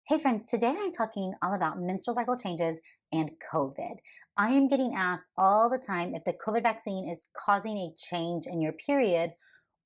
Hey friends, today I'm talking all about menstrual cycle changes and COVID. I am getting asked all the time if the COVID vaccine is causing a change in your period,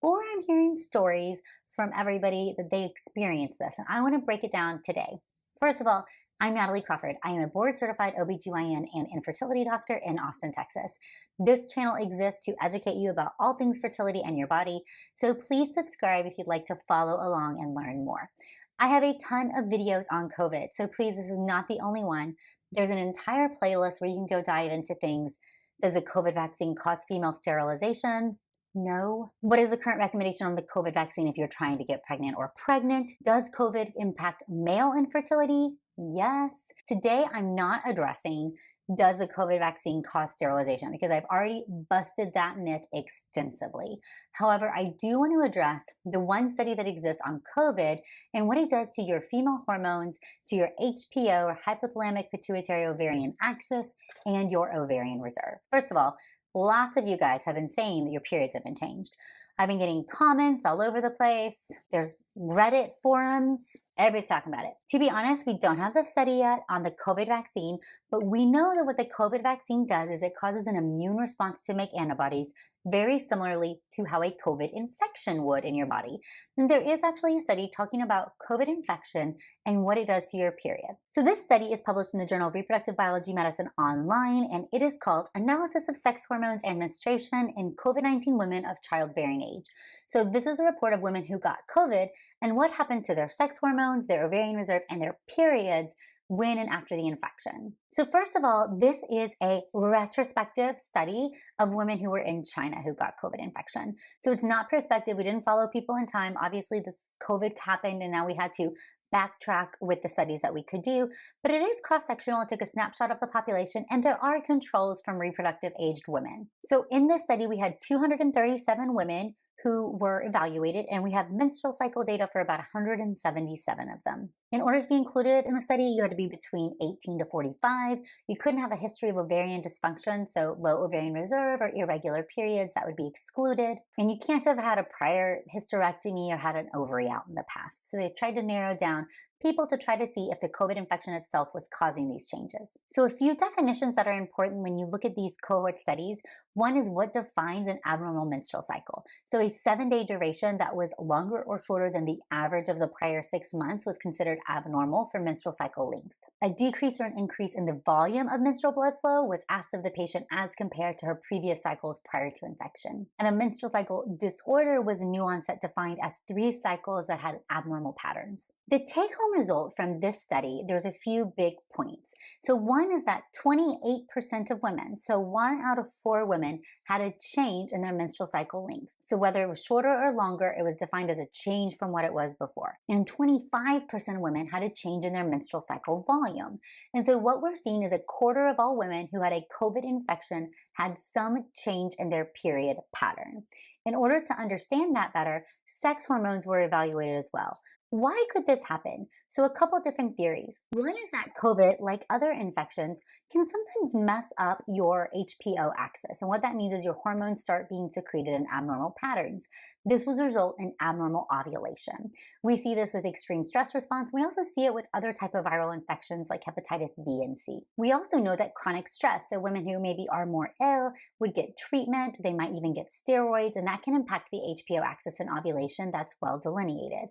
or I'm hearing stories from everybody that they experience this. And I want to break it down today. First of all, I'm Natalie Crawford. I am a board certified OBGYN and infertility doctor in Austin, Texas. This channel exists to educate you about all things fertility and your body. So please subscribe if you'd like to follow along and learn more. I have a ton of videos on COVID, so please, this is not the only one. There's an entire playlist where you can go dive into things. Does the COVID vaccine cause female sterilization? No. What is the current recommendation on the COVID vaccine if you're trying to get pregnant or pregnant? Does COVID impact male infertility? Yes. Today, I'm not addressing does the COVID vaccine cause sterilization because I've already busted that myth extensively. However, I do want to address the one study that exists on COVID and what it does to your female hormones, to your HPO or hypothalamic pituitary ovarian axis, and your ovarian reserve. First of all, lots of you guys have been saying that your periods have been changed. I've been getting comments all over the place. There's Reddit forums. Everybody's talking about it. To be honest, we don't have the study yet on the COVID vaccine, but we know that what the COVID vaccine does is it causes an immune response to make antibodies very similarly to how a COVID infection would in your body. And there is actually a study talking about COVID infection and what it does to your period. So this study is published in the journal Reproductive Biology Medicine Online, and it is called Analysis of Sex Hormones and Menstruation in COVID-19 Women of Childbearing Age. So this is a report of women who got COVID and what happened to their sex hormones, their ovarian reserve, and their periods when and after the infection. So first of all, this is a retrospective study of women who were in China who got COVID infection. So it's not prospective. We didn't follow people in time. Obviously, this COVID happened and now we had to backtrack with the studies that we could do, but it is cross-sectional. It took a snapshot of the population and there are controls from reproductive aged women. So in this study, we had 237 women who were evaluated, and we have menstrual cycle data for about 177 of them. In order to be included in the study, you had to be between 18 to 45. You couldn't have a history of ovarian dysfunction, so low ovarian reserve or irregular periods, that would be excluded. And you can't have had a prior hysterectomy or had an ovary out in the past. So they tried to narrow down people to try to see if the COVID infection itself was causing these changes. So a few definitions that are important when you look at these cohort studies. One is what defines an abnormal menstrual cycle. So a 7-day duration that was longer or shorter than the average of the prior 6 months was considered abnormal for menstrual cycle length. A decrease or an increase in the volume of menstrual blood flow was asked of the patient as compared to her previous cycles prior to infection. And a menstrual cycle disorder was new onset defined as 3 cycles that had abnormal patterns. The take-home result from this study, there's a few big points. So one is that 28% of women, so 1 out of 4 women, had a change in their menstrual cycle length. So whether it was shorter or longer, it was defined as a change from what it was before. And 25% of women had a change in their menstrual cycle volume. And so what we're seeing is a quarter of all women who had a COVID infection had some change in their period pattern. In order to understand that better, sex hormones were evaluated as well. Why could this happen? So a couple different theories. One is that COVID, like other infections, can sometimes mess up your HPO axis. And what that means is your hormones start being secreted in abnormal patterns. This will result in abnormal ovulation. We see this with extreme stress response. We also see it with other type of viral infections like hepatitis B and C. We also know that chronic stress, so women who maybe are more ill would get treatment, they might even get steroids, and that can impact the HPO axis and ovulation. That's well delineated.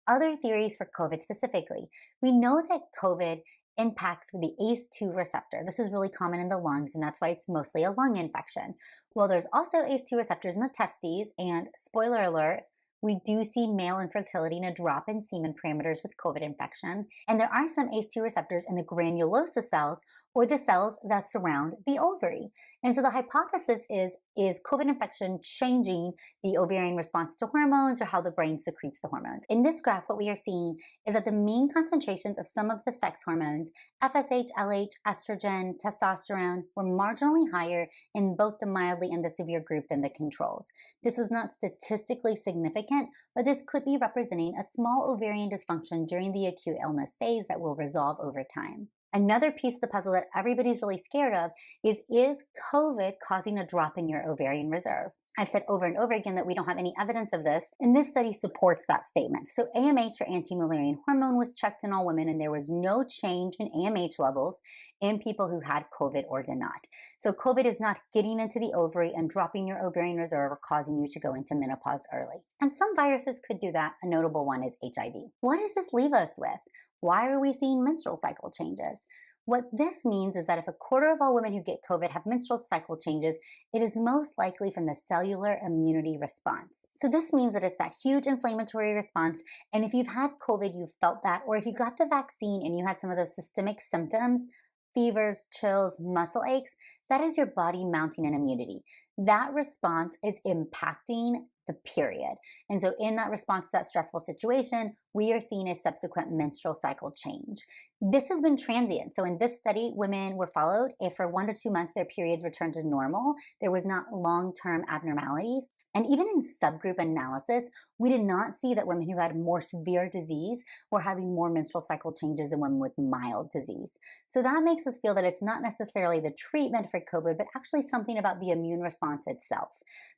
Other theories for COVID specifically. We know that COVID impacts with the ACE2 receptor. This is really common in the lungs, and that's why it's mostly a lung infection. Well, there's also ACE2 receptors in the testes, and spoiler alert, we do see male infertility and a drop in semen parameters with COVID infection. And there are some ACE2 receptors in the granulosa cells, or the cells that surround the ovary. And so the hypothesis is COVID infection changing the ovarian response to hormones or how the brain secretes the hormones? In this graph, what we are seeing is that the mean concentrations of some of the sex hormones, FSH, LH, estrogen, testosterone, were marginally higher in both the mildly and the severe group than the controls. This was not statistically significant, but this could be representing a small ovarian dysfunction during the acute illness phase that will resolve over time. Another piece of the puzzle that everybody's really scared of is COVID causing a drop in your ovarian reserve? I've said over and over again that we don't have any evidence of this, and this study supports that statement. So AMH, or anti-Mullerian hormone, was checked in all women, and there was no change in AMH levels in people who had COVID or did not. So COVID is not getting into the ovary and dropping your ovarian reserve or causing you to go into menopause early. And some viruses could do that. A notable one is HIV. What does this leave us with? Why are we seeing menstrual cycle changes? What this means is that if a quarter of all women who get COVID have menstrual cycle changes, it is most likely from the cellular immunity response. So this means that it's that huge inflammatory response. And if you've had COVID, you've felt that, or if you got the vaccine and you had some of those systemic symptoms, fevers, chills, muscle aches, that is your body mounting an immunity. That response is impacting the period. And so in that response to that stressful situation, we are seeing a subsequent menstrual cycle change. This has been transient. So in this study, women were followed. If for 1 to 2 months their periods returned to normal, there was not long-term abnormalities. And even in subgroup analysis, we did not see that women who had more severe disease were having more menstrual cycle changes than women with mild disease. So that makes us feel that it's not necessarily the treatment for COVID, but actually something about the immune response itself.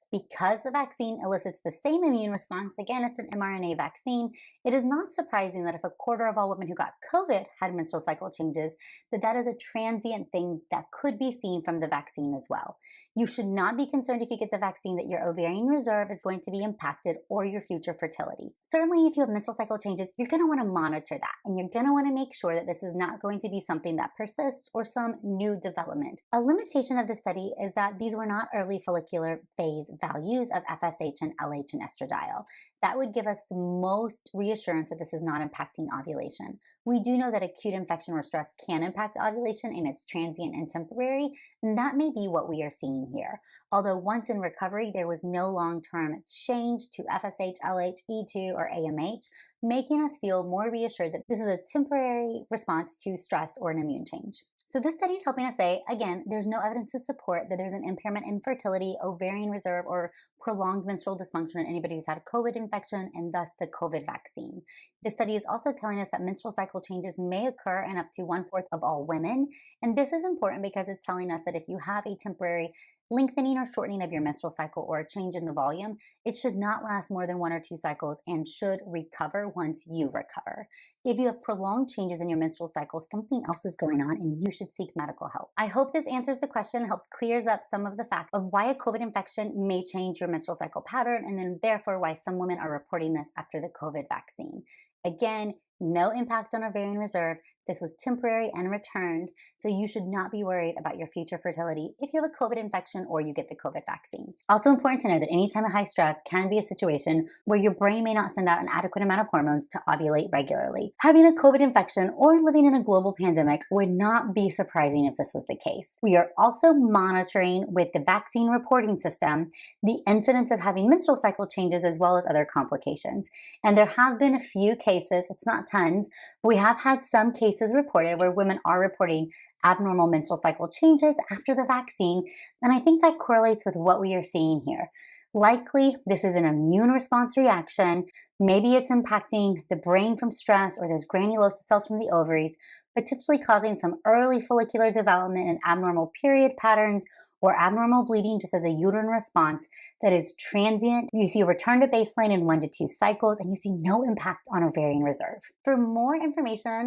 Because the vaccine elicits the same immune response, again, it's an mRNA vaccine, it is not surprising that if a quarter of all women who got COVID had menstrual cycle changes, that is a transient thing that could be seen from the vaccine as well. You should not be concerned if you get the vaccine that your ovarian reserve is going to be impacted or your future fertility. Certainly, if you have menstrual cycle changes, you're going to want to monitor that, and you're going to want to make sure that this is not going to be something that persists or some new development. A limitation of the study is that these were not early follicular phase values of FSH and LH and estradiol. That would give us the most reassurance that this is not impacting ovulation. We do know that acute infection or stress can impact ovulation, and it's transient and temporary, and that may be what we are seeing here. Although once in recovery, there was no long-term change to FSH, LH, E2, or AMH, making us feel more reassured that this is a temporary response to stress or an immune change. So this study is helping us say, again, there's no evidence to support that there's an impairment in fertility, ovarian reserve, or prolonged menstrual dysfunction in anybody who's had a COVID infection and thus the COVID vaccine. This study is also telling us that menstrual cycle changes may occur in up to 1/4 of all women. And this is important because it's telling us that if you have a temporary lengthening or shortening of your menstrual cycle or a change in the volume, it should not last more than 1 or 2 cycles and should recover once you recover. If you have prolonged changes in your menstrual cycle, something else is going on and you should seek medical help. I hope this answers the question and helps clears up some of the fact of why a COVID infection may change your menstrual cycle pattern, and then therefore why some women are reporting this after the COVID vaccine. Again, no impact on ovarian reserve. This was temporary and returned, so you should not be worried about your future fertility if you have a COVID infection or you get the COVID vaccine. Also important to know that any time of high stress can be a situation where your brain may not send out an adequate amount of hormones to ovulate regularly. Having a COVID infection or living in a global pandemic would not be surprising if this was the case. We are also monitoring with the vaccine reporting system the incidence of having menstrual cycle changes as well as other complications. And there have been a few cases, it's not tons, but we have had some cases reported where women are reporting abnormal menstrual cycle changes after the vaccine, and I think that correlates with what we are seeing here. Likely, this is an immune response reaction. Maybe it's impacting the brain from stress or those granulosa cells from the ovaries, potentially causing some early follicular development and abnormal period patterns or abnormal bleeding just as a uterine response that is transient. You see a return to baseline in 1 to 2 cycles, and you see no impact on ovarian reserve. For more information